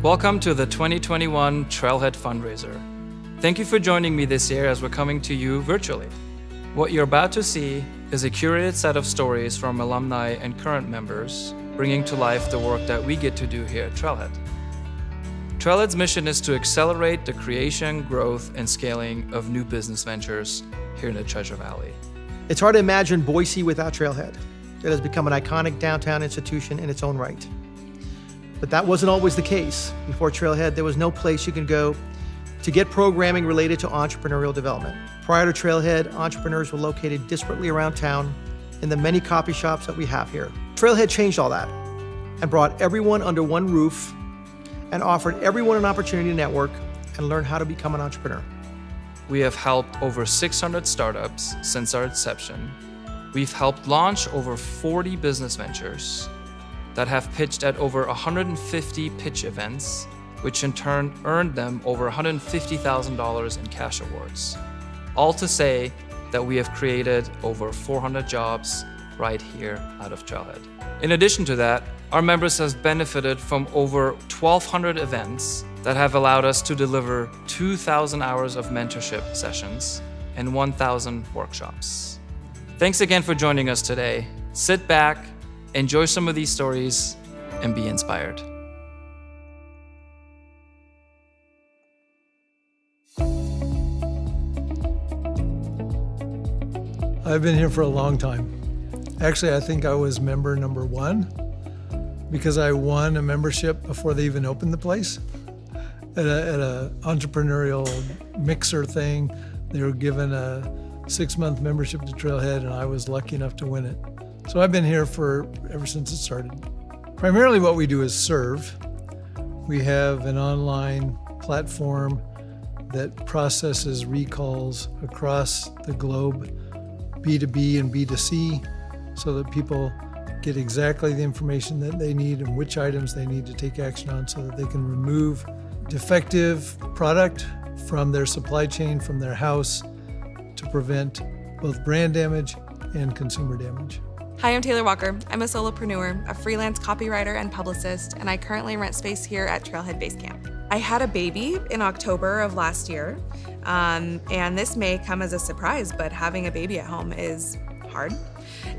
Welcome to the 2021 Trailhead Fundraiser. Thank you for joining me this year as we're coming to you virtually. What you're about to see is a curated set of stories from alumni and current members, bringing to life the work that we get to do here at Trailhead. Trailhead's mission is to accelerate the creation, growth, and scaling of new business ventures here in the Treasure Valley. It's hard to imagine Boise without Trailhead. It has become an iconic downtown institution in its own right. But that wasn't always the case. Before Trailhead, there was no place you could go to get programming related to entrepreneurial development. Prior to Trailhead, entrepreneurs were located disparately around town in the many coffee shops that we have here. Trailhead changed all that and brought everyone under one roof and offered everyone an opportunity to network and learn how to become an entrepreneur. We have helped over 600 startups since our inception. We've helped launch over 40 business ventures that have pitched at over 150 pitch events, which in turn earned them over $150,000 in cash awards. All to say that we have created over 400 jobs right here out of Trailhead. In addition to that, our members have benefited from over 1,200 events that have allowed us to deliver 2,000 hours of mentorship sessions and 1,000 workshops. Thanks again for joining us today. Sit back, enjoy some of these stories, and be inspired. I've been here for a long time. Actually, I think I was member number 1 because I won a membership before they even opened the place at a entrepreneurial mixer thing. They were given a 6-month membership to Trailhead, and I was lucky enough to win it. So I've been here ever since it started. Primarily what we do is serve. We have an online platform that processes recalls across the globe, B2B and B2C, so that people get exactly the information that they need and which items they need to take action on so that they can remove defective product from their supply chain, from their house, to prevent both brand damage and consumer damage. Hi, I'm Taylor Walker. I'm a solopreneur, a freelance copywriter and publicist, and I currently rent space here at Trailhead Base Camp. I had a baby in October of last year, and this may come as a surprise, but having a baby at home is hard,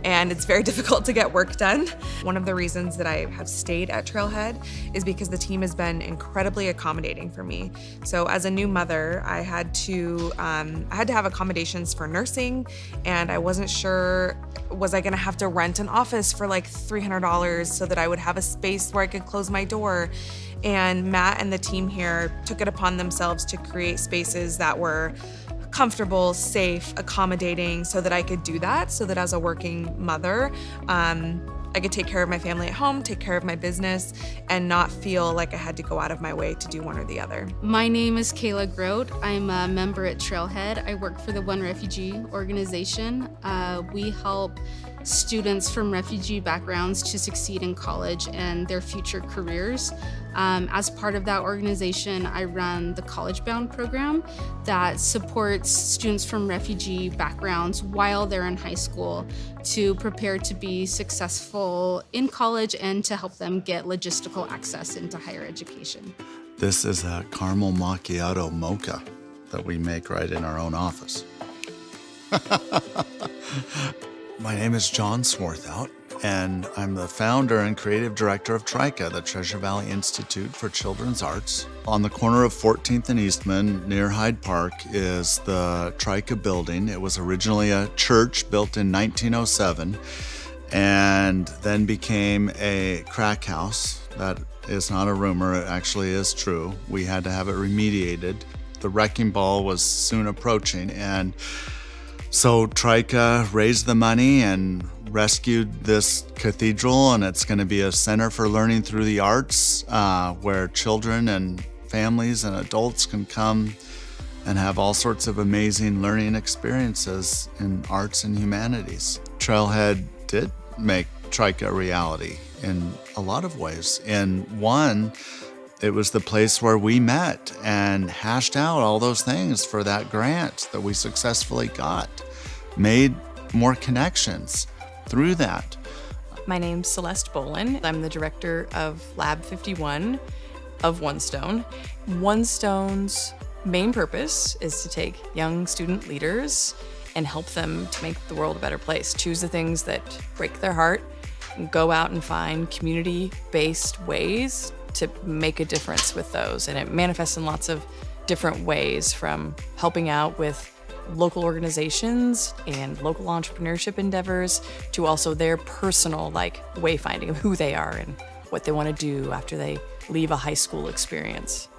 and it's very difficult to get work done. One of the reasons that I have stayed at Trailhead is because the team has been incredibly accommodating for me. So as a new mother, I had to have accommodations for nursing, and I wasn't sure, was I gonna have to rent an office for like $300 so that I would have a space where I could close my door? And Matt and the team here took it upon themselves to create spaces that were comfortable, safe, accommodating, so that I could do that, so that as a working mother, I could take care of my family at home, take care of my business, and not feel like I had to go out of my way to do one or the other. My name is Kayla Grote. I'm a member at Trailhead. I work for the One Refugee organization. We help students from refugee backgrounds to succeed in college and their future careers. As part of that organization, I run the College Bound program that supports students from refugee backgrounds while they're in high school to prepare to be successful in college and to help them get logistical access into higher education. This is a caramel macchiato mocha that we make right in our own office. My name is John Swarthout, and I'm the founder and creative director of TRICA, the Treasure Valley Institute for Children's Arts. On the corner of 14th and Eastman, near Hyde Park, is the TRICA building. It was originally a church built in 1907 and then became a crack house. That is not a rumor, it actually is true. We had to have it remediated. The wrecking ball was soon approaching, and so TRICA raised the money and rescued this cathedral, and it's going to be a center for learning through the arts where children and families and adults can come and have all sorts of amazing learning experiences in arts and humanities. Trailhead did make TRICA a reality in a lot of ways. In one, it was the place where we met and hashed out all those things for that grant that we successfully got, made more connections through that. My name's Celeste Bolin. I'm the director of Lab 51, of One Stone. One Stone's main purpose is to take young student leaders and help them to make the world a better place. Choose the things that break their heart and go out and find community-based ways to make a difference with those. And it manifests in lots of different ways, from helping out with local organizations and local entrepreneurship endeavors to also their personal wayfinding of who they are and what they want to do after they leave a high school experience.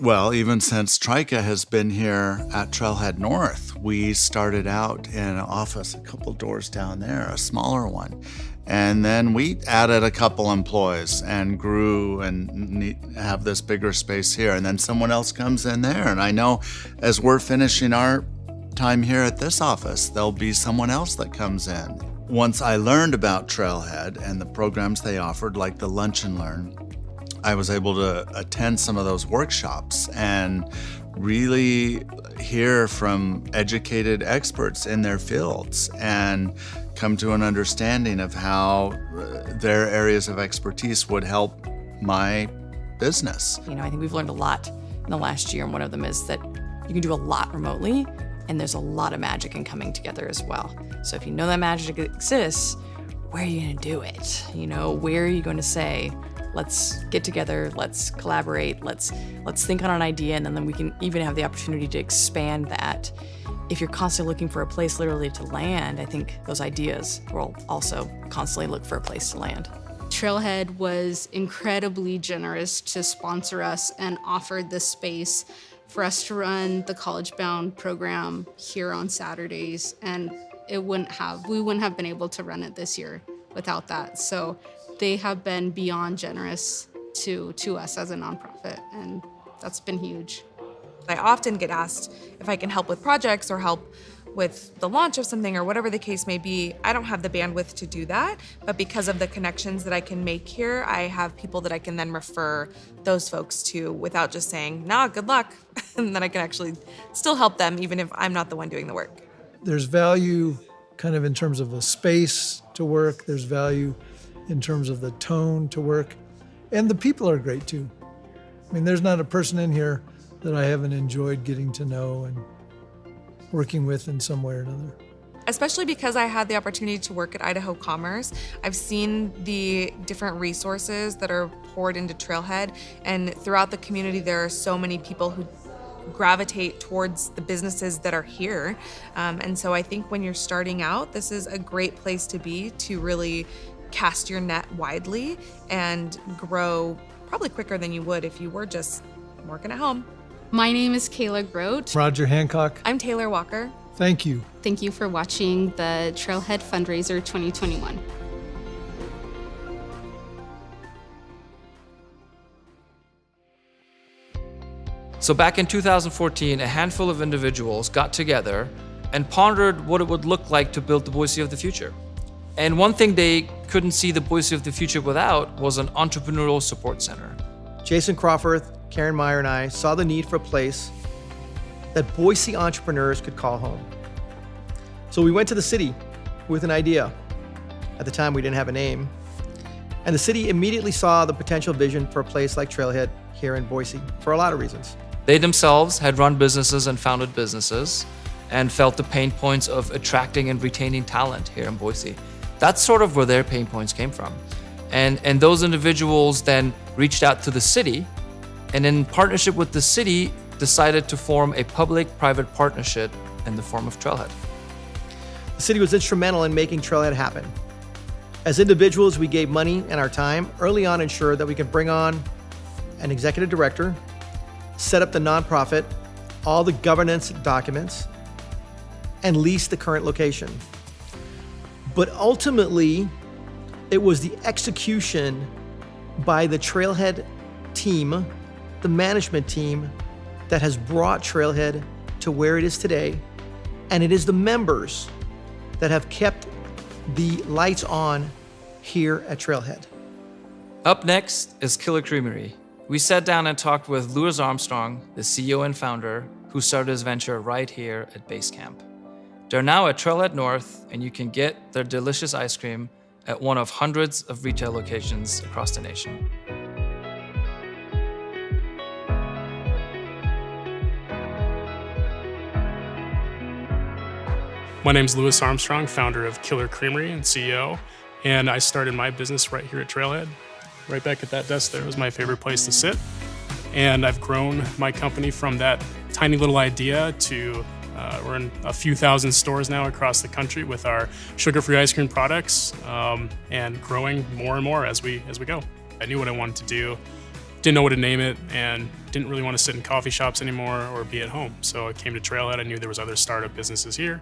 Well, even since Trika has been here at Trailhead North, we started out in an office a couple doors down there, a smaller one. And then we added a couple employees and grew and have this bigger space here. And then someone else comes in there. And I know as we're finishing our time here at this office, there'll be someone else that comes in. Once I learned about Trailhead and the programs they offered, like the Lunch and Learn, I was able to attend some of those workshops and really hear from educated experts in their fields and come to an understanding of how their areas of expertise would help my business. I think we've learned a lot in the last year, and one of them is that you can do a lot remotely, and there's a lot of magic in coming together as well. So if you know that magic exists, where are you going to do it? Where are you going to say, let's get together, let's collaborate, let's think on an idea, and then we can even have the opportunity to expand that. If you're constantly looking for a place literally to land, I think those ideas will also constantly look for a place to land. Trailhead was incredibly generous to sponsor us and offered the space for us to run the College Bound program here on Saturdays, and we wouldn't have been able to run it this year without that. So they have been beyond generous to us as a nonprofit, and that's been huge. I often get asked if I can help with projects or help with the launch of something or whatever the case may be. I don't have the bandwidth to do that, but because of the connections that I can make here, I have people that I can then refer those folks to without just saying, nah, good luck. And then I can actually still help them even if I'm not the one doing the work. There's value kind of in terms of the space to work. There's value in terms of the tone to work. And the people are great too. I mean, there's not a person in here that I haven't enjoyed getting to know and working with in some way or another. Especially because I had the opportunity to work at Idaho Commerce. I've seen the different resources that are poured into Trailhead, and throughout the community there are so many people who gravitate towards the businesses that are here. And so I think when you're starting out, this is a great place to be to really cast your net widely and grow probably quicker than you would if you were just working at home. My name is Kayla Grote. Roger Hancock. I'm Taylor Walker. Thank you. Thank you for watching the Trailhead Fundraiser 2021. So back in 2014, a handful of individuals got together and pondered what it would look like to build the Boise of the future. And one thing they couldn't see the Boise of the future without was an entrepreneurial support center. Jason Crawford, Karen Meyer, and I saw the need for a place that Boise entrepreneurs could call home. So we went to the city with an idea. At the time, we didn't have a name. And the city immediately saw the potential vision for a place like Trailhead here in Boise for a lot of reasons. They themselves had run businesses and founded businesses and felt the pain points of attracting and retaining talent here in Boise. That's sort of where their pain points came from. And those individuals then reached out to the city, and in partnership with the city, decided to form a public-private partnership in the form of Trailhead. The city was instrumental in making Trailhead happen. As individuals, we gave money and our time early on, ensured that we could bring on an executive director, set up the nonprofit, all the governance documents, and lease the current location. But ultimately, it was the execution by the Trailhead team, the management team, that has brought Trailhead to where it is today. And it is the members that have kept the lights on here at Trailhead. Up next is Creamery. We sat down and talked with Louis Armstrong, the CEO and founder, who started his venture right here at Base Camp. They're now at Trailhead North, and you can get their delicious ice cream at one of hundreds of retail locations across the nation. My name's Louis Armstrong, founder of Killer Creamery and CEO, and I started my business right here at Trailhead. Right back at that desk there was my favorite place to sit. And I've grown my company from that tiny little idea to we're in a few thousand stores now across the country with our sugar-free ice cream products, and growing more and more as we go. I knew what I wanted to do, didn't know what to name it, and didn't really want to sit in coffee shops anymore or be at home. So I came to Trailhead. I knew there was other startup businesses here,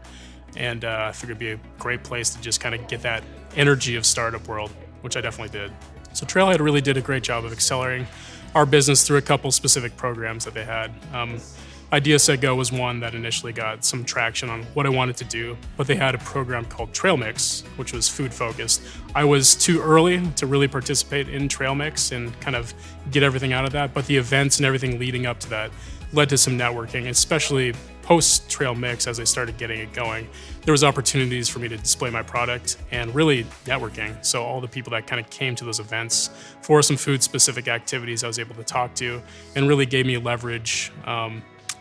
and I figured it'd be a great place to just kind of get that energy of startup world, which I definitely did. So Trailhead really did a great job of accelerating our business through a couple specific programs that they had. Idea Set Go was one that initially got some traction on what I wanted to do, but they had a program called Trail Mix, which was food focused. I was too early to really participate in Trail Mix and kind of get everything out of that, but the events and everything leading up to that led to some networking, especially post Trail Mix as I started getting it going. There was opportunities for me to display my product and really networking. So all the people that kind of came to those events for some food specific activities I was able to talk to and really gave me leverage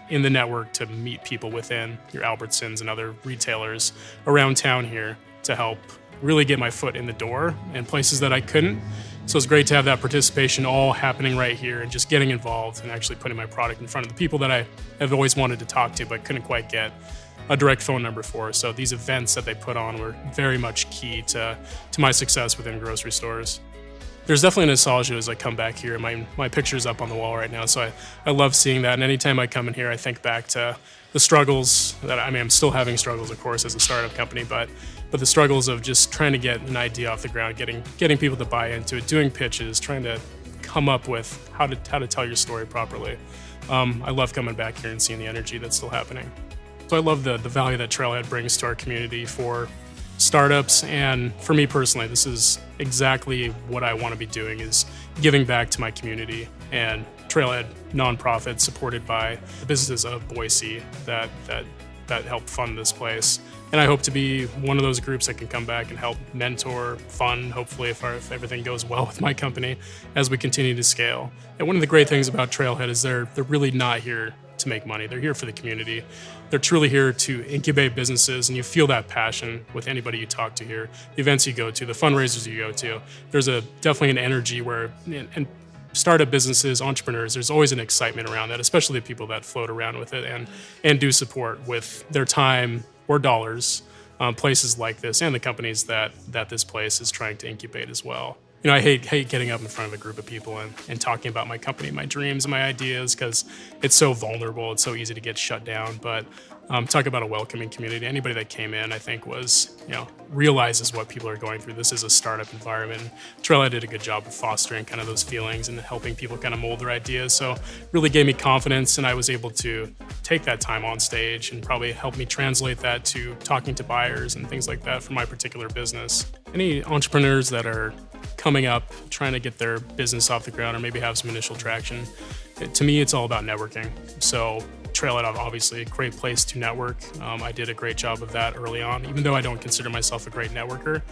in the network to meet people within your Albertsons and other retailers around town here to help really get my foot in the door in places that I couldn't. So it's great to have that participation all happening right here and just getting involved and actually putting my product in front of the people that I have always wanted to talk to but couldn't quite get a direct phone number for. So these events that they put on were very much key to my success within grocery stores. There's definitely a nostalgia as I come back here. My picture's up on the wall right now, so I love seeing that. And anytime I come in here, I think back to the struggles that, I'm still having struggles, of course, as a startup company, but the struggles of just trying to get an idea off the ground, getting people to buy into it, doing pitches, trying to come up with how to tell your story properly. I love coming back here and seeing the energy that's still happening. So I love the value that Trailhead brings to our community for startups, and for me personally, this is exactly what I want to be doing, is giving back to my community. And Trailhead nonprofit supported by the businesses of Boise that help fund this place. And I hope to be one of those groups that can come back and help mentor, fund, hopefully if everything goes well with my company as we continue to scale. And one of the great things about Trailhead is they're really not here to make money. They're here for the community. They're truly here to incubate businesses, and you feel that passion with anybody you talk to here. The events you go to, the fundraisers you go to, there's definitely an energy where, and startup businesses, entrepreneurs, there's always an excitement around that, especially the people that float around with it and do support with their time or dollars, places like this and the companies that this place is trying to incubate as well. You know, I hate getting up in front of a group of people and talking about my company, my dreams, my ideas, because it's so vulnerable. It's so easy to get shut down. But talk about a welcoming community. Anybody that came in, I think, realizes what people are going through. This is a startup environment. Trailhead did a good job of fostering kind of those feelings and helping people kind of mold their ideas. So really gave me confidence, and I was able to take that time on stage and probably help me translate that to talking to buyers and things like that for my particular business. Any entrepreneurs that are coming up, trying to get their business off the ground or maybe have some initial traction, to me, it's all about networking. So Trailhead, obviously, a great place to network. I did a great job of that early on, even though I don't consider myself a great networker.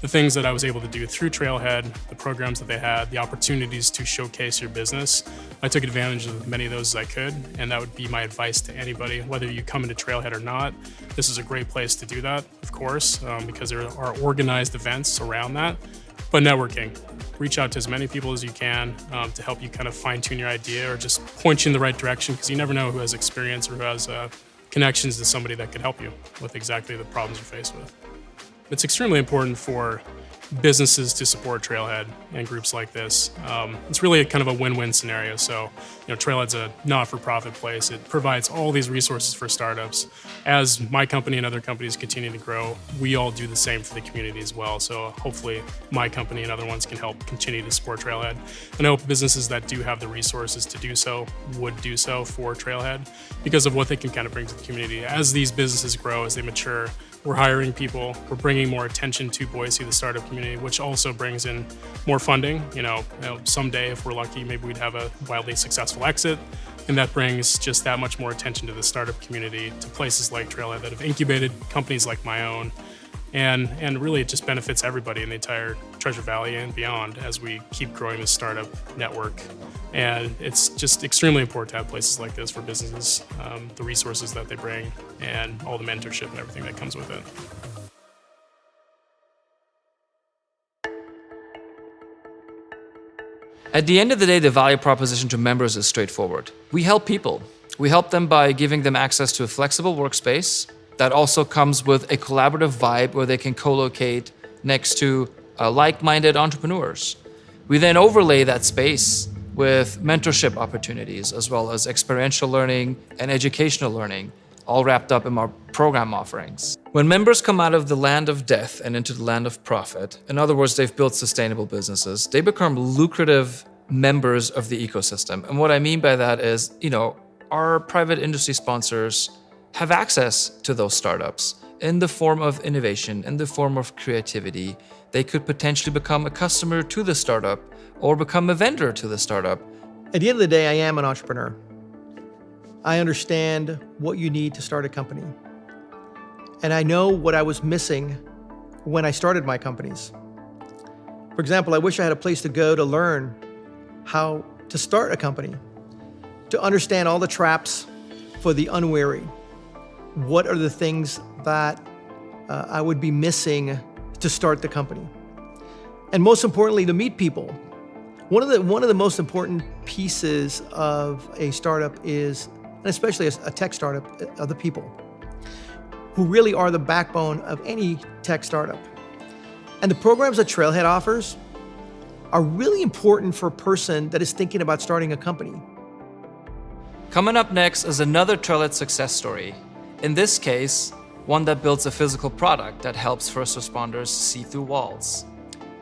The things that I was able to do through Trailhead, the programs that they had, the opportunities to showcase your business, I took advantage of many of those as I could, and that would be my advice to anybody, whether you come into Trailhead or not. This is a great place to do that, of course, because there are organized events around that. But networking, reach out to as many people as you can to help you kind of fine-tune your idea or just point you in the right direction, because you never know who has experience or who has connections to somebody that could help you with exactly the problems you're faced with. It's extremely important for businesses to support Trailhead and groups like this. It's really a kind of a win-win scenario. So, Trailhead's a not-for-profit place. It provides all these resources for startups. As my company and other companies continue to grow, we all do the same for the community as well. So hopefully my company and other ones can help continue to support Trailhead. And I hope businesses that do have the resources to do so would do so for Trailhead because of what they can kind of bring to the community. As these businesses grow, as they mature, we're hiring people, we're bringing more attention to Boise, the startup community, which also brings in more funding. Someday, if we're lucky, maybe we'd have a wildly successful exit, and that brings just that much more attention to the startup community, to places like Trailhead that have incubated companies like my own, and really it just benefits everybody in the entire Treasure Valley and beyond as we keep growing this startup network. And it's just extremely important to have places like this for businesses, the resources that they bring, and all the mentorship and everything that comes with it. At the end of the day, the value proposition to members is straightforward. We help people. We help them by giving them access to a flexible workspace that also comes with a collaborative vibe where they can co-locate next to like-minded entrepreneurs. We then overlay that space with mentorship opportunities as well as experiential learning and educational learning, all wrapped up in our program offerings. When members come out of the land of death and into the land of profit, in other words, they've built sustainable businesses, they become lucrative members of the ecosystem. And what I mean by that is, our private industry sponsors have access to those startups in the form of innovation, in the form of creativity. They could potentially become a customer to the startup or become a vendor to the startup. At the end of the day, I am an entrepreneur. I understand what you need to start a company. And I know what I was missing when I started my companies. For example, I wish I had a place to go to learn how to start a company, to understand all the traps for the unwary. What are the things that I would be missing to start the company? And most importantly, to meet people. One of the most important pieces of a startup is, and especially a tech startup, are the people, who really are the backbone of any tech startup. And the programs that Trailhead offers are really important for a person that is thinking about starting a company. Coming up next is another Trailhead success story. In this case, one that builds a physical product that helps first responders see through walls.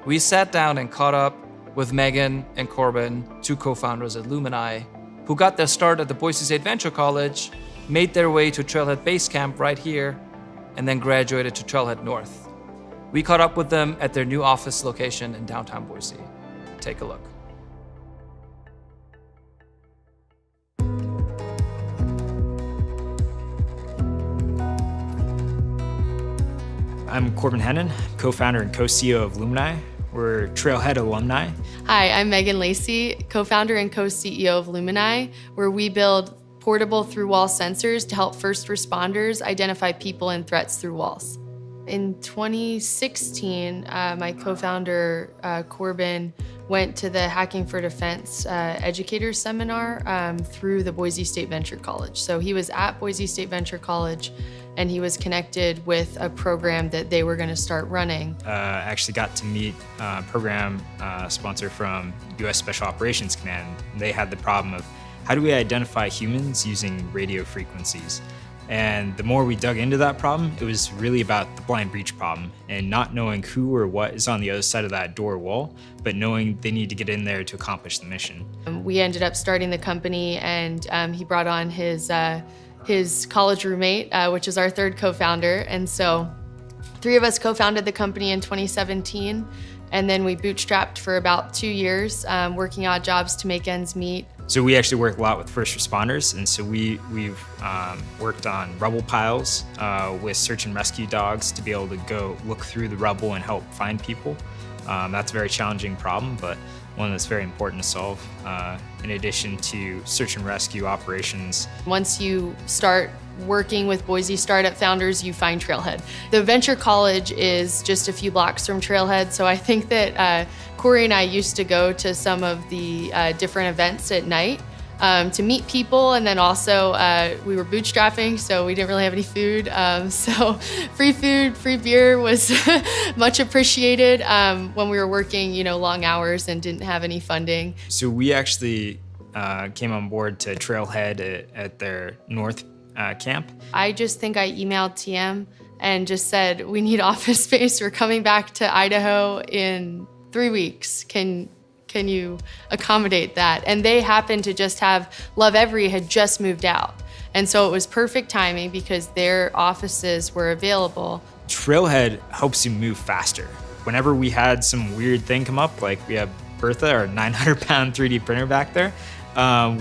We sat down and caught up with Megan and Corbin, two co-founders at Alumni, who got their start at the Boise State Venture College, made their way to Trailhead Base Camp right here, and then graduated to Trailhead North. We caught up with them at their new office location in downtown Boise. Take a look. I'm Corbin Hennon, co-founder and co-CEO of Alumni. We're Trailhead alumni. Hi, I'm Megan Lacey, co-founder and co-CEO of Alumni, where we build portable through-wall sensors to help first responders identify people and threats through walls. In 2016, my co-founder, Corbin, went to the Hacking for Defense educators seminar through the Boise State Venture College. So he was at Boise State Venture College and he was connected with a program that they were going to start running. I actually got to meet a program sponsor from U.S. Special Operations Command. They had the problem of how do we identify humans using radio frequencies? And the more we dug into that problem, it was really about the blind breach problem and not knowing who or what is on the other side of that door wall, but knowing they need to get in there to accomplish the mission. We ended up starting the company and he brought on his college roommate, which is our third co-founder. And so 3 of us co-founded the company in 2017. And then we bootstrapped for about 2 years, working odd jobs to make ends meet. So we actually work a lot with first responders, and so we've worked on rubble piles with search and rescue dogs to be able to go look through the rubble and help find people. That's a very challenging problem, but one that's very important to solve, in addition to search and rescue operations. Once you start working with Boise startup founders, you find Trailhead. The Venture College is just a few blocks from Trailhead, so I think that Corey and I used to go to some of the different events at night to meet people, and then also we were bootstrapping, so we didn't really have any food. So free food, free beer was much appreciated when we were working, long hours and didn't have any funding. So we actually came on board to Trailhead at their North camp. I just think I emailed TM and just said, we need office space. We're coming back to Idaho in 3 weeks. Can you accommodate that? And they happened to just have Love Every had just moved out. And so it was perfect timing because their offices were available. Trailhead helps you move faster. Whenever we had some weird thing come up, like we have Bertha, our 900-pound 3D printer back there,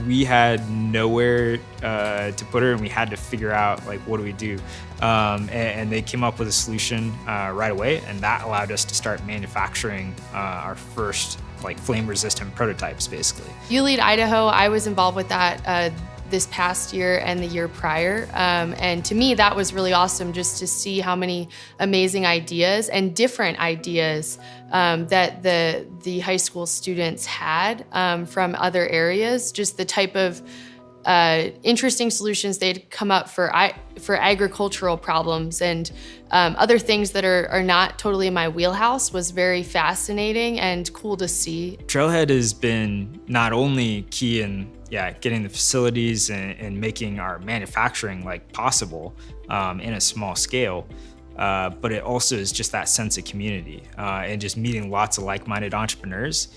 we had nowhere to put her, and we had to figure out like, what do we do? And they came up with a solution right away, and that allowed us to start manufacturing our first like flame-resistant prototypes, basically. ULEAD Idaho, I was involved with that this past year and the year prior. And to me, that was really awesome just to see how many amazing ideas and different ideas that the high school students had from other areas, just the type of interesting solutions they'd come up for agricultural problems and other things that are not totally in my wheelhouse was very fascinating and cool to see. Trailhead has been not only key in getting the facilities and making our manufacturing like possible in a small scale, but it also is just that sense of community and just meeting lots of like-minded entrepreneurs.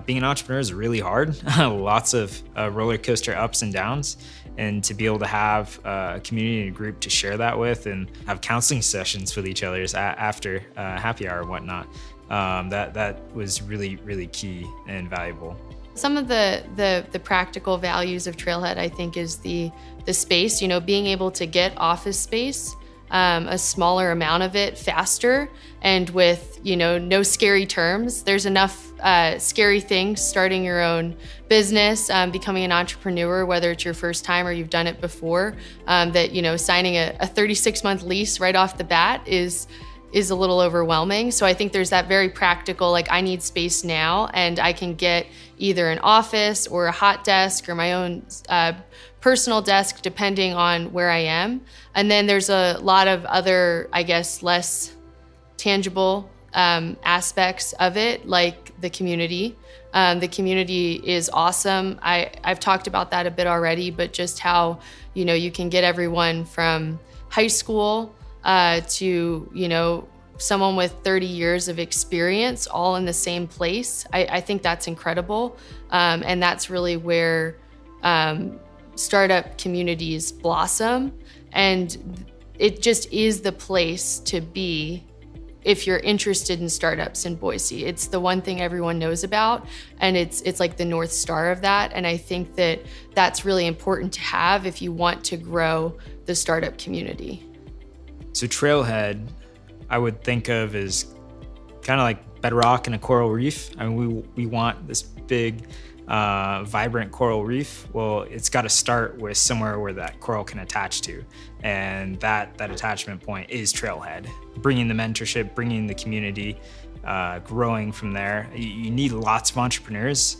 Being an entrepreneur is really hard, lots of roller coaster ups and downs, and to be able to have a community and a group to share that with and have counseling sessions with each other after happy hour and whatnot, that was really, really key and valuable. Some of the practical values of Trailhead, I think, is the space, being able to get office space, a smaller amount of it faster, and with, no scary terms. There's enough scary things starting your own business, becoming an entrepreneur, whether it's your first time or you've done it before, that, signing a 36-month lease right off the bat is a little overwhelming. So I think there's that very practical, like, I need space now, and I can get either an office or a hot desk or my own personal desk, depending on where I am. And then there's a lot of other, I guess, less tangible aspects of it, like the community. The community is awesome. I've talked about that a bit already, but just how, you can get everyone from high school to, someone with 30 years of experience all in the same place. I think that's incredible. And that's really where startup communities blossom. And it just is the place to be if you're interested in startups in Boise. It's the one thing everyone knows about, and it's like the North Star of that. And I think that that's really important to have if you want to grow the startup community. So Trailhead, I would think of as kind of like bedrock in a coral reef. I mean, we want this big, vibrant coral reef. Well, it's got to start with somewhere where that coral can attach to. And that attachment point is Trailhead. Bringing the mentorship, bringing the community, growing from there. You need lots of entrepreneurs,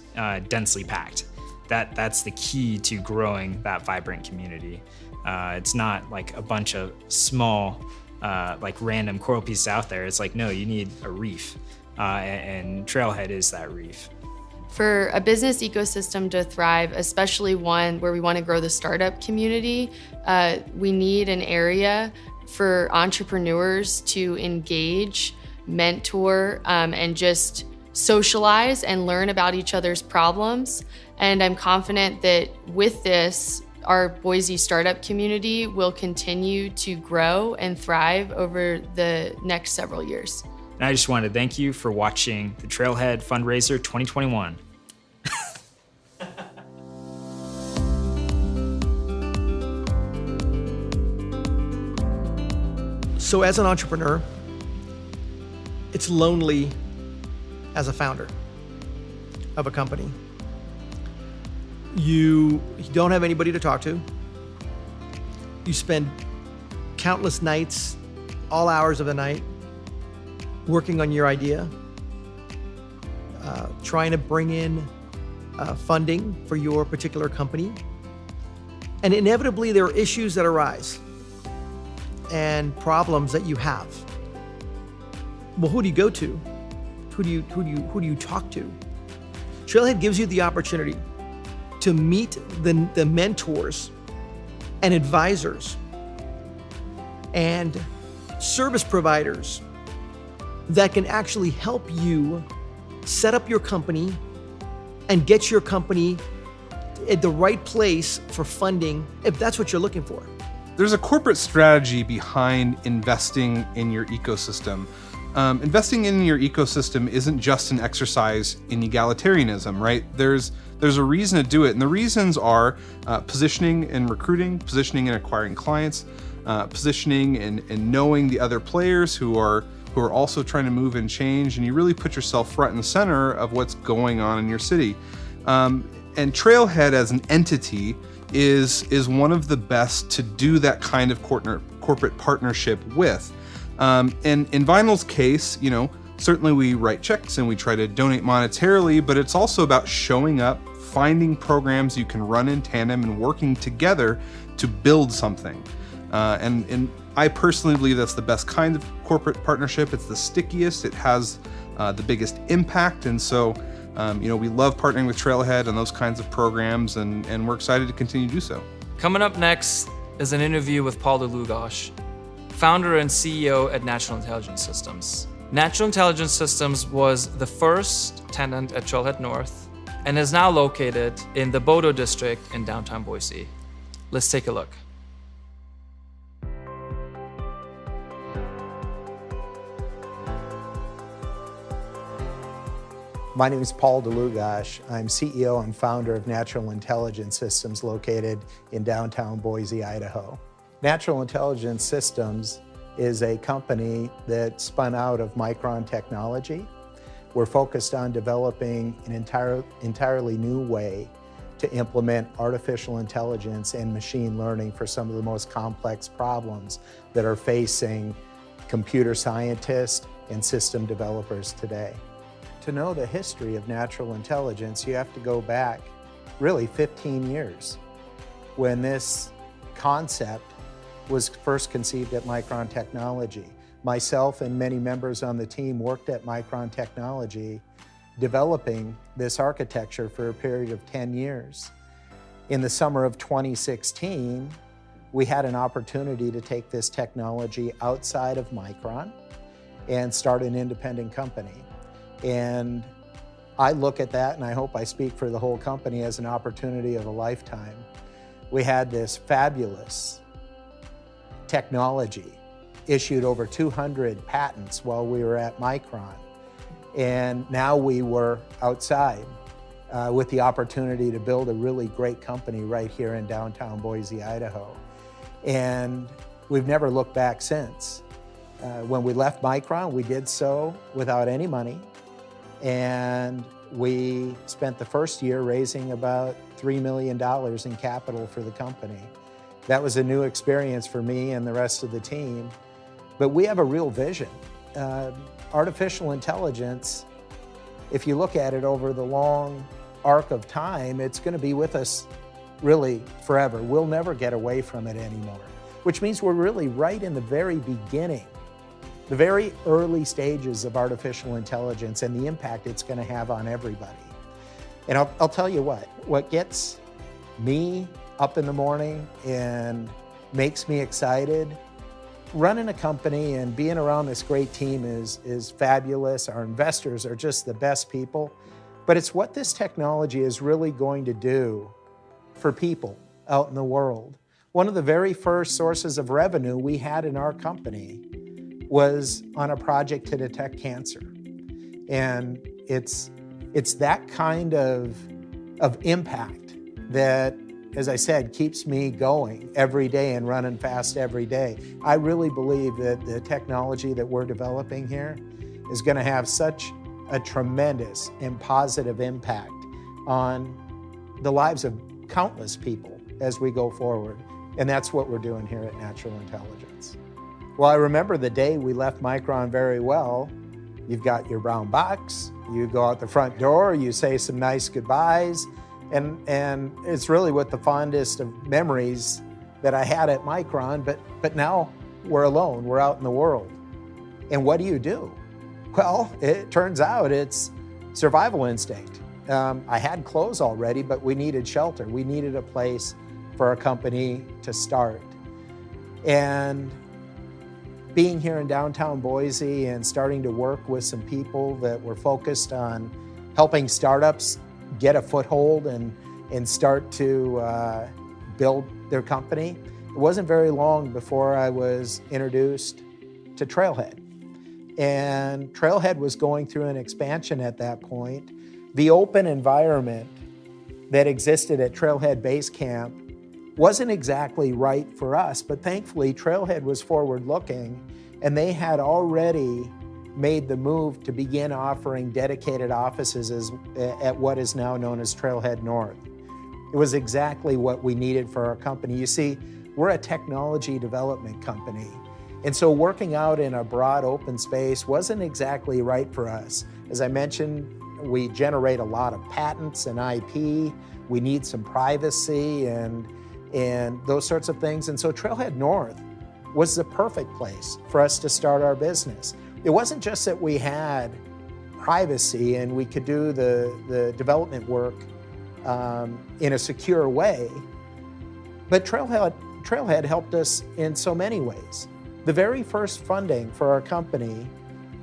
densely packed. That's the key to growing that vibrant community. It's not like a bunch of small, like random coral pieces out there. It's like, no, you need a reef, and Trailhead is that reef. For a business ecosystem to thrive, especially one where we want to grow the startup community, we need an area for entrepreneurs to engage, mentor, and just socialize and learn about each other's problems. And I'm confident that with this, our Boise startup community will continue to grow and thrive over the next several years. And I just wanted to thank you for watching the Trailhead Fundraiser 2021. So as an entrepreneur, it's lonely as a founder of a company. You don't have anybody to talk to. You spend countless nights, all hours of the night, working on your idea, trying to bring in funding for your particular company. And inevitably there are issues that arise and problems that you have. Well, who do you go to? Who do you talk to? Trailhead gives you the opportunity to meet the mentors and advisors and service providers that can actually help you set up your company and get your company at the right place for funding if that's what you're looking for. There's a corporate strategy behind investing in your ecosystem. investing in your ecosystem isn't just an exercise in egalitarianism, right? There's a reason to do it, and the reasons are positioning and recruiting, positioning and acquiring clients, positioning and knowing the other players who are also trying to move and change, and you really put yourself front and center of what's going on in your city. And Trailhead as an entity is one of the best to do that kind of corporate partnership with. And in Vinyl's case, certainly we write checks and we try to donate monetarily, but it's also about showing up, finding programs you can run in tandem and working together to build something. And I personally believe that's the best kind of corporate partnership. It's the stickiest, it has the biggest impact. And so, we love partnering with Trailhead and those kinds of programs, and we're excited to continue to do so. Coming up next is an interview with Paul DeLugosh, founder and CEO at Natural Intelligence Systems. Natural Intelligence Systems was the first tenant at Trailhead North and is now located in the Bodo district in downtown Boise. Let's take a look. My name is Paul DeLugosh. I'm CEO and founder of Natural Intelligence Systems located in downtown Boise, Idaho. Natural Intelligence Systems is a company that spun out of Micron Technology. We're focused on developing an entirely new way to implement artificial intelligence and machine learning for some of the most complex problems that are facing computer scientists and system developers today. To know the history of natural intelligence, you have to go back really 15 years when this concept was first conceived at Micron Technology. Myself and many members on the team worked at Micron Technology developing this architecture for a period of 10 years. In the summer of 2016, we had an opportunity to take this technology outside of Micron and start an independent company. And I look at that, and I hope I speak for the whole company, as an opportunity of a lifetime. We had this fabulous technology, issued over 200 patents while we were at Micron. And now we were outside with the opportunity to build a really great company right here in downtown Boise, Idaho. And we've never looked back since. When we left Micron, we did so without any money. And we spent the first year raising about $3 million in capital for the company. That was a new experience for me and the rest of the team. But we have a real vision. Artificial intelligence, if you look at it over the long arc of time, it's going to be with us really forever. We'll never get away from it anymore, which means we're really right in the very beginning, the very early stages of artificial intelligence and the impact it's going to have on everybody. And I'll tell you what gets me up in the morning and makes me excited, running a company and being around this great team is fabulous. Our investors are just the best people, but it's what this technology is really going to do for people out in the world. One of the very first sources of revenue we had in our company was on a project to detect cancer. And it's that kind of impact that, as I said, keeps me going every day and running fast every day. I really believe that the technology that we're developing here is going to have such a tremendous and positive impact on the lives of countless people as we go forward. And that's what we're doing here at Natural Intelligence. Well, I remember the day we left Micron very well. You've got your brown box, you go out the front door, you say some nice goodbyes, and it's really what the fondest of memories that I had at Micron, but now we're alone, we're out in the world. And what do? Well, it turns out it's survival instinct. I had clothes already, but we needed shelter. We needed a place for our company to start. And being here in downtown Boise and starting to work with some people that were focused on helping startups get a foothold and start to build their company. It wasn't very long before I was introduced to Trailhead. And Trailhead was going through an expansion at that point. The open environment that existed at Trailhead Base Camp wasn't exactly right for us, but thankfully Trailhead was forward-looking, and they had already made the move to begin offering dedicated offices at what is now known as Trailhead North. It was exactly what we needed for our company. You see, we're a technology development company, and so working out in a broad open space wasn't exactly right for us. As I mentioned, we generate a lot of patents and IP. We need some privacy and those sorts of things. And so Trailhead North was the perfect place for us to start our business. It wasn't just that we had privacy and we could do the development work in a secure way, but Trailhead helped us in so many ways. The very first funding for our company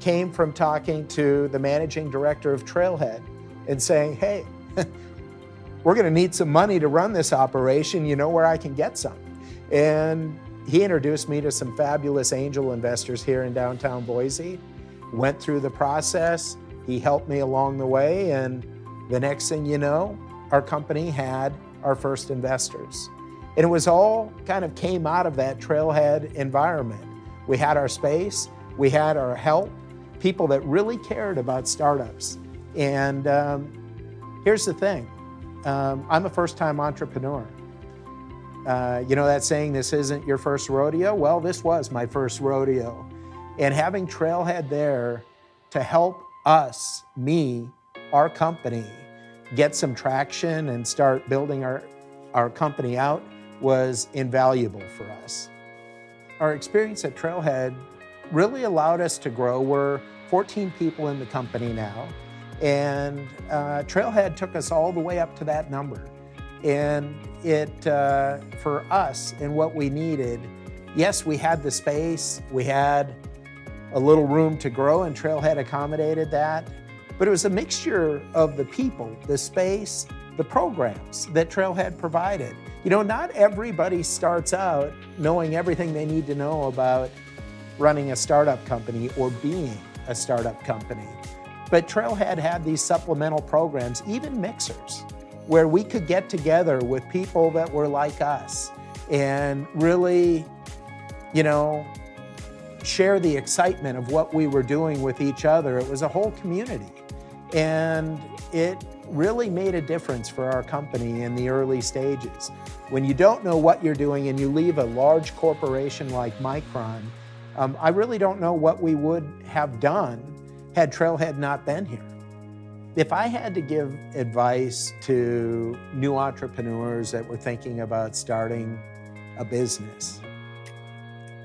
came from talking to the managing director of Trailhead and saying, hey, we're gonna need some money to run this operation, you know where I can get some? And he introduced me to some fabulous angel investors here in downtown Boise, went through the process, he helped me along the way, and the next thing you know, our company had our first investors. And it was all kind of came out of that Trailhead environment. We had our space, we had our help, people that really cared about startups. And here's the thing, I'm a first-time entrepreneur. You know that saying, this isn't your first rodeo? Well, this was my first rodeo. And having Trailhead there to help us, me, our company, get some traction and start building our company out was invaluable for us. Our experience at Trailhead really allowed us to grow. We're 14 people in the company now, and Trailhead took us all the way up to that number. And it, for us and what we needed, yes, we had the space, we had a little room to grow, and Trailhead accommodated that, but it was a mixture of the people, the space, the programs that Trailhead provided. You know, not everybody starts out knowing everything they need to know about running a startup company or being a startup company. But Trailhead had these supplemental programs, even mixers, where we could get together with people that were like us and really, you know, share the excitement of what we were doing with each other. It was a whole community. And it really made a difference for our company in the early stages. When you don't know what you're doing and you leave a large corporation like Micron, I really don't know what we would have done had Trailhead not been here. If I had to give advice to new entrepreneurs that were thinking about starting a business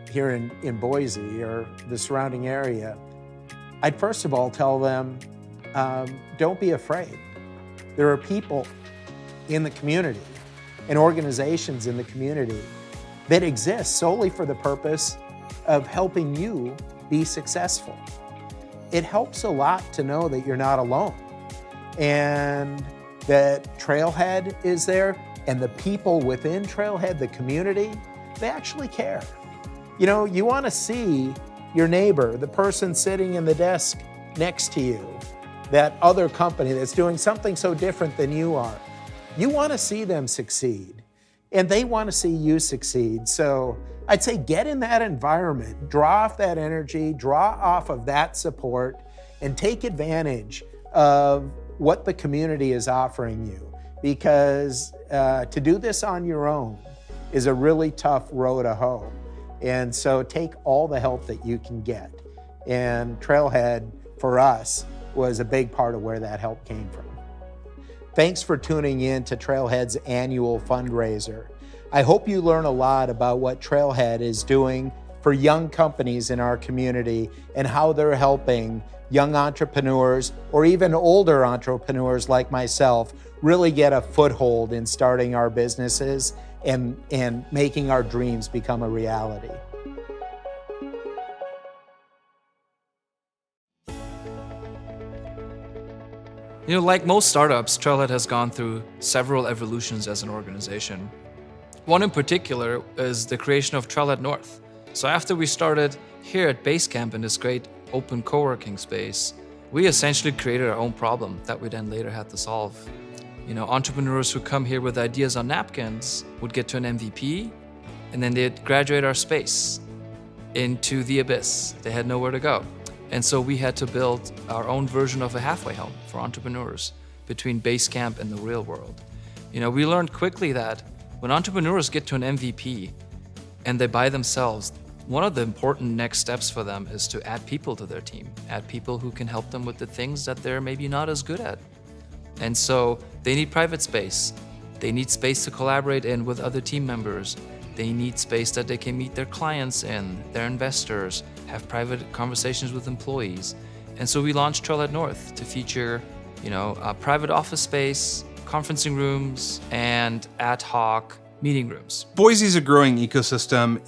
here in Boise or the surrounding area, I'd first of all tell them, don't be afraid. There are people in the community and organizations in the community that exist solely for the purpose of helping you be successful. It helps a lot to know that you're not alone and that Trailhead is there, and the people within Trailhead, the community, they actually care. You know, you want to see your neighbor, the person sitting in the desk next to you, that other company that's doing something so different than you are. You want to see them succeed, and they want to see you succeed. So I'd say get in that environment, draw off that energy, draw off of that support, and take advantage of what the community is offering you. Because to do this on your own is a really tough row to hoe. And so take all the help that you can get. And Trailhead, for us, was a big part of where that help came from. Thanks for tuning in to Trailhead's annual fundraiser. I hope you learn a lot about what Trailhead is doing for young companies in our community and how they're helping young entrepreneurs or even older entrepreneurs like myself really get a foothold in starting our businesses and making our dreams become a reality. You know, like most startups, Trailhead has gone through several evolutions as an organization. One in particular is the creation of Trailhead North. So after we started here at Basecamp in this great open co-working space, we essentially created our own problem that we then later had to solve. You know, entrepreneurs who come here with ideas on napkins would get to an MVP, and then they'd graduate our space into the abyss. They had nowhere to go. And so we had to build our own version of a halfway home for entrepreneurs between Basecamp and the real world. You know, we learned quickly that when entrepreneurs get to an MVP and they buy themselves, one of the important next steps for them is to add people to their team, add people who can help them with the things that they're maybe not as good at. And so they need private space. They need space to collaborate in with other team members. They need space that they can meet their clients in, their investors, have private conversations with employees. And so we launched Trailhead North to feature, a private office space, conferencing rooms, and ad hoc meeting rooms. Boise's a growing ecosystem.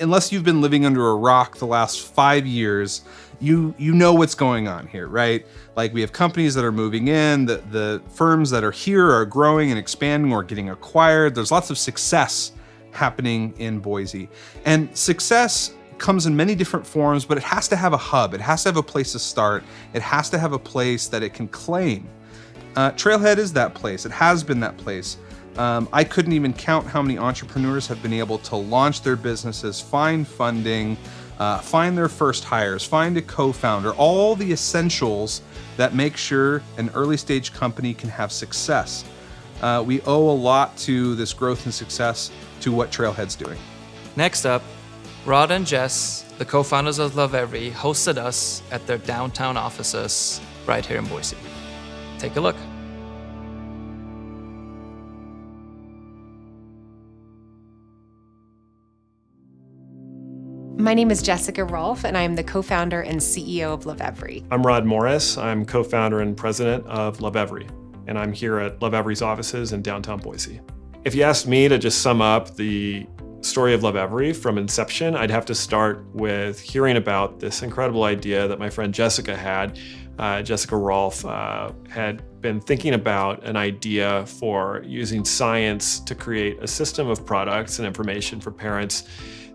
Unless you've been living under a rock the last 5 years, you know what's going on here, right? Like, we have companies that are moving in, the firms that are here are growing and expanding or getting acquired. There's lots of success happening in Boise. And success comes in many different forms, but it has to have a hub. It has to have a place to start. It has to have a place that it can claim. Trailhead is that place. It has been that place. I couldn't even count how many entrepreneurs have been able to launch their businesses, find funding, find their first hires, find a co-founder, all the essentials that make sure an early stage company can have success. We owe a lot to this growth and success to what Trailhead's doing. Next up, Rod and Jess, the co-founders of Lovevery, hosted us at their downtown offices right here in Boise. Take a look. My name is Jessica Rolfe, and I am the co-founder and CEO of Lovevery. I'm Rod Morris. I'm co-founder and president of Lovevery, and I'm here at Lovevery's offices in downtown Boise. If you asked me to just sum up the story of Lovevery from inception, I'd have to start with hearing about this incredible idea that my friend Jessica had. Jessica Rolfe had been thinking about an idea for using science to create a system of products and information for parents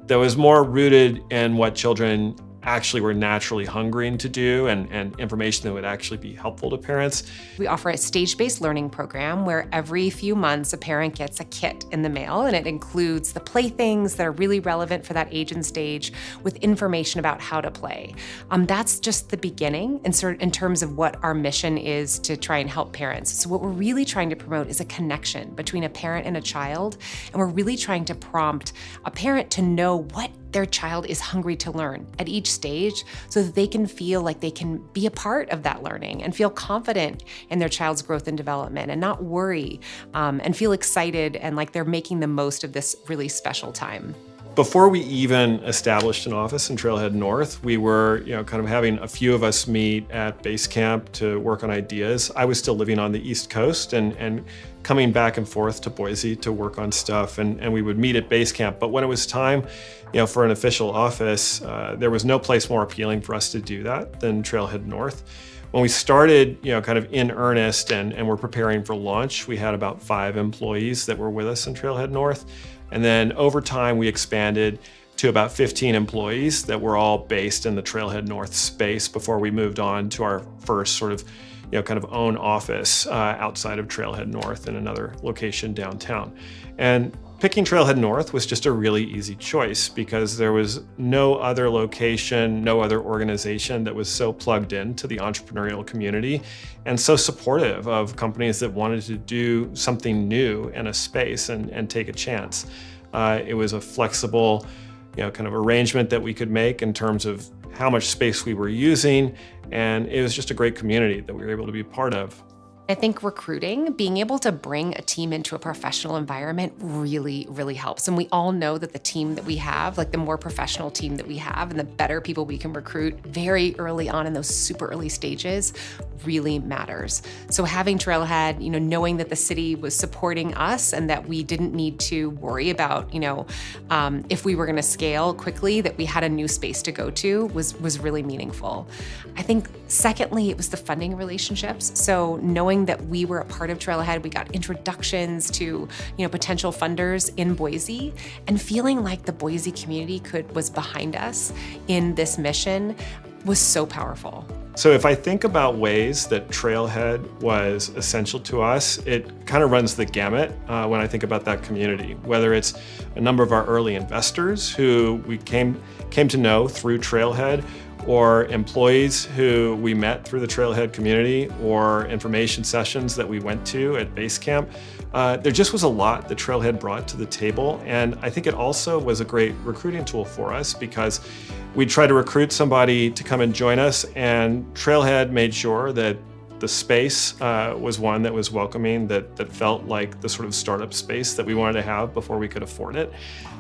that was more rooted in what children actually were naturally hungering to do and information that would actually be helpful to parents. We offer a stage-based learning program where every few months a parent gets a kit in the mail, and it includes the playthings that are really relevant for that age and stage with information about how to play. That's just the beginning in terms of what our mission is to try and help parents. So what we're really trying to promote is a connection between a parent and a child, and we're really trying to prompt a parent to know what their child is hungry to learn at each stage so that they can feel like they can be a part of that learning and feel confident in their child's growth and development and not worry and feel excited and like they're making the most of this really special time. Before we even established an office in Trailhead North, we were, kind of having a few of us meet at Basecamp to work on ideas. I was still living on the East Coast and coming back and forth to Boise to work on stuff, and we would meet at Basecamp. But when it was time, for an official office, there was no place more appealing for us to do that than Trailhead North. When we started, kind of in earnest and were preparing for launch, we had about 5 employees that were with us in Trailhead North. And then over time, we expanded to about 15 employees that were all based in the Trailhead North space before we moved on to our first sort of, kind of own office outside of Trailhead North in another location downtown. And picking Trailhead North was just a really easy choice because there was no other location, no other organization that was so plugged into the entrepreneurial community and so supportive of companies that wanted to do something new in a space and take a chance. It was a flexible, kind of arrangement that we could make in terms of how much space we were using, and it was just a great community that we were able to be a part of. I think recruiting, being able to bring a team into a professional environment really, really helps. And we all know that the team that we have, like the more professional team that we have and the better people we can recruit very early on in those super early stages really matters. So having Trailhead, knowing that the city was supporting us and that we didn't need to worry about, if we were gonna scale quickly, that we had a new space to go to was really meaningful. I think secondly, it was the funding relationships. So knowing that we were a part of Trailhead, we got introductions to, potential funders in Boise, and feeling like the Boise community was behind us in this mission was so powerful. So if I think about ways that Trailhead was essential to us, it kind of runs the gamut when I think about that community, whether it's a number of our early investors who we came to know through Trailhead, or employees who we met through the Trailhead community, or information sessions that we went to at Basecamp. There just was a lot that Trailhead brought to the table, and I think it also was a great recruiting tool for us because we'd try to recruit somebody to come and join us, and Trailhead made sure that the space was one that was welcoming, that felt like the sort of startup space that we wanted to have before we could afford it.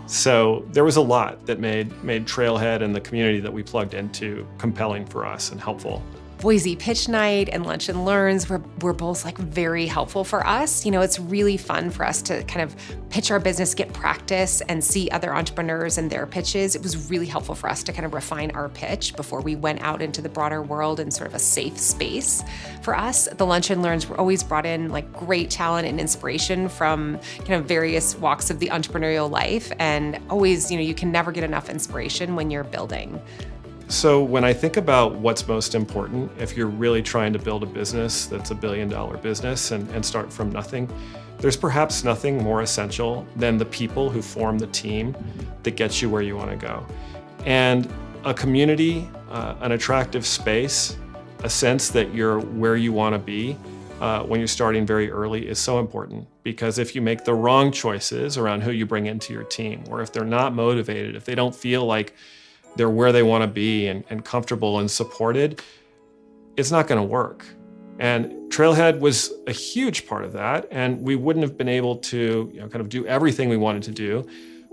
So there was a lot that made Trailhead and the community that we plugged into compelling for us and helpful. Boise Pitch Night and Lunch and Learns were both like very helpful for us. You know, it's really fun for us to kind of pitch our business, get practice, and see other entrepreneurs and their pitches. It was really helpful for us to kind of refine our pitch before we went out into the broader world in sort of a safe space. For us, the Lunch and Learns were always brought in like great talent and inspiration from kind of various walks of the entrepreneurial life. And always, you know, you can never get enough inspiration when you're building. So when I think about what's most important, if you're really trying to build a business that's $1 billion business and start from nothing, there's perhaps nothing more essential than the people who form the team that gets you where you want to go. And a community, an attractive space, a sense that you're where you want to be when you're starting very early is so important. Because if you make the wrong choices around who you bring into your team, or if they're not motivated, if they don't feel like they're where they want to be and comfortable and supported, it's not going to work. And Trailhead was a huge part of that, and we wouldn't have been able to, you know, kind of do everything we wanted to do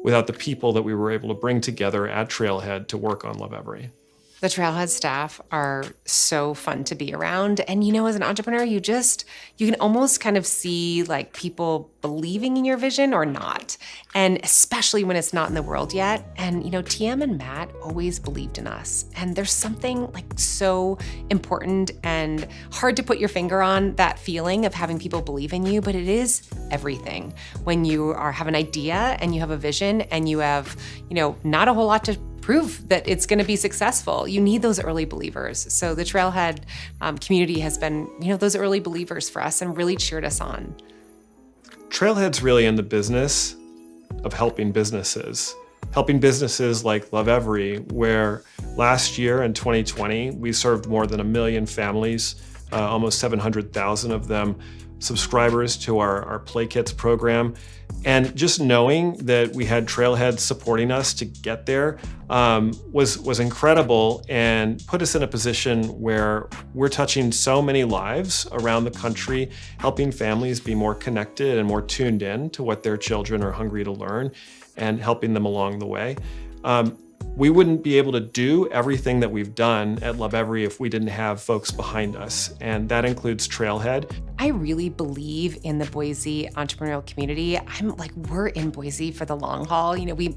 without the people that we were able to bring together at Trailhead to work on Lovevery. The Trailhead staff are so fun to be around. And you know, as an entrepreneur, you can almost kind of see like people believing in your vision or not. And especially when it's not in the world yet. And you know, TM and Matt always believed in us. And there's something like so important and hard to put your finger on that feeling of having people believe in you, but it is everything. When you have an idea and you have a vision and you have, you know, not a whole lot to prove that it's going to be successful. You need those early believers. So the Trailhead community has been, you know, those early believers for us and really cheered us on. Trailhead's really in the business of helping businesses like Lovevery, where last year in 2020, we served more than 1 million families, almost 700,000 of them subscribers to our Play Kits program. And just knowing that we had Trailhead supporting us to get there was incredible and put us in a position where we're touching so many lives around the country, helping families be more connected and more tuned in to what their children are hungry to learn and helping them along the way. We wouldn't be able to do everything that we've done at Lovevery if we didn't have folks behind us, and that includes Trailhead. I really believe in the Boise entrepreneurial community. I'm like, we're in Boise for the long haul. You know, we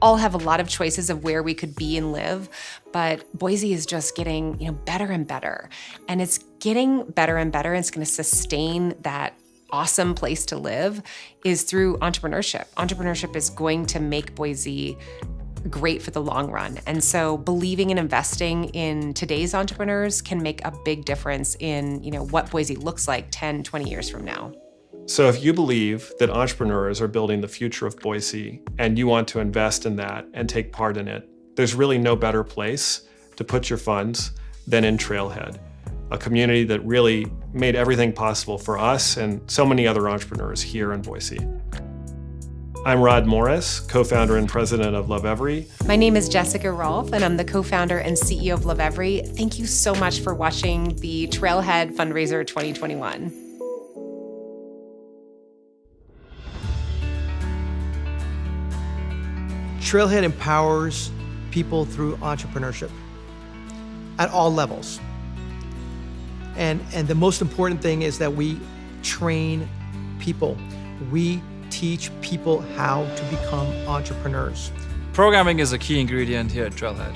all have a lot of choices of where we could be and live, but Boise is just getting, you know, better and better, and it's getting better and better. And it's going to sustain that awesome place to live is through entrepreneurship. Entrepreneurship is going to make Boise great for the long run. And so believing and investing in today's entrepreneurs can make a big difference in, you know, what Boise looks like 10, 20 years from now. So if you believe that entrepreneurs are building the future of Boise and you want to invest in that and take part in it, there's really no better place to put your funds than in Trailhead, a community that really made everything possible for us and so many other entrepreneurs here in Boise. I'm Rod Morris, co-founder and president of Lovevery. My name is Jessica Rolfe, and I'm the co-founder and CEO of Lovevery. Thank you so much for watching the Trailhead Fundraiser 2021. Trailhead empowers people through entrepreneurship at all levels. And the most important thing is that we train people. We teach people how to become entrepreneurs. Programming is a key ingredient here at Trailhead.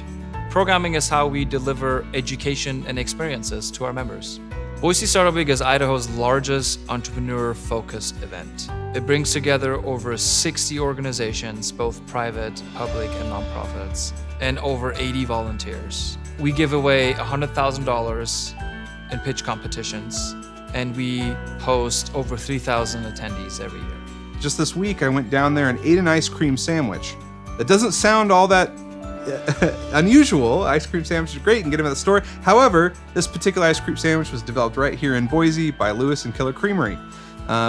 Programming is how we deliver education and experiences to our members. Boise Startup Week is Idaho's largest entrepreneur-focused event. It brings together over 60 organizations, both private, public, and nonprofits, and over 80 volunteers. We give away $100,000 in pitch competitions, and we host over 3,000 attendees every year. Just this week, I went down there and ate an ice cream sandwich. That doesn't sound all that unusual. Ice cream sandwiches are great, you can get them at the store. However, this particular ice cream sandwich was developed right here in Boise by Lewis and Kayla Creamery,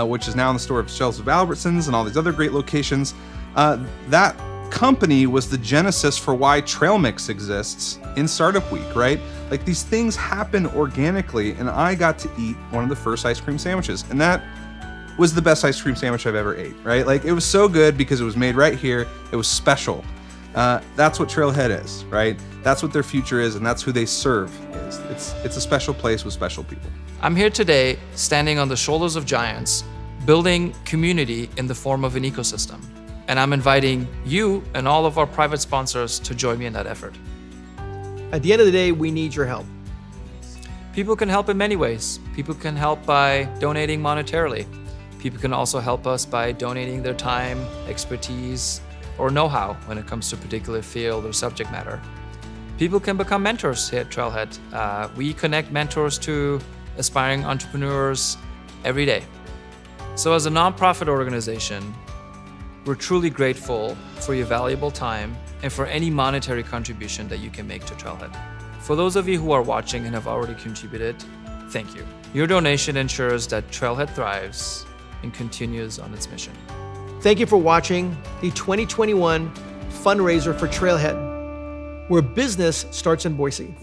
which is now in the store of shelves of Albertsons and all these other great locations. That company was the genesis for why Trail Mix exists in Startup Week, right? Like, these things happen organically, and I got to eat one of the first ice cream sandwiches, and that was the best ice cream sandwich I've ever ate, right? Like, it was so good because it was made right here. It was special. That's what Trailhead is, right? That's what their future is, and that's who they serve is. It's a special place with special people. I'm here today standing on the shoulders of giants, building community in the form of an ecosystem. And I'm inviting you and all of our private sponsors to join me in that effort. At the end of the day, we need your help. People can help in many ways. People can help by donating monetarily. People can also help us by donating their time, expertise, or know-how when it comes to a particular field or subject matter. People can become mentors here at Trailhead. We connect mentors to aspiring entrepreneurs every day. So as a nonprofit organization, we're truly grateful for your valuable time and for any monetary contribution that you can make to Trailhead. For those of you who are watching and have already contributed, thank you. Your donation ensures that Trailhead thrives and continues on its mission. Thank you for watching the 2021 Fundraiser for Trailhead, where business starts in Boise.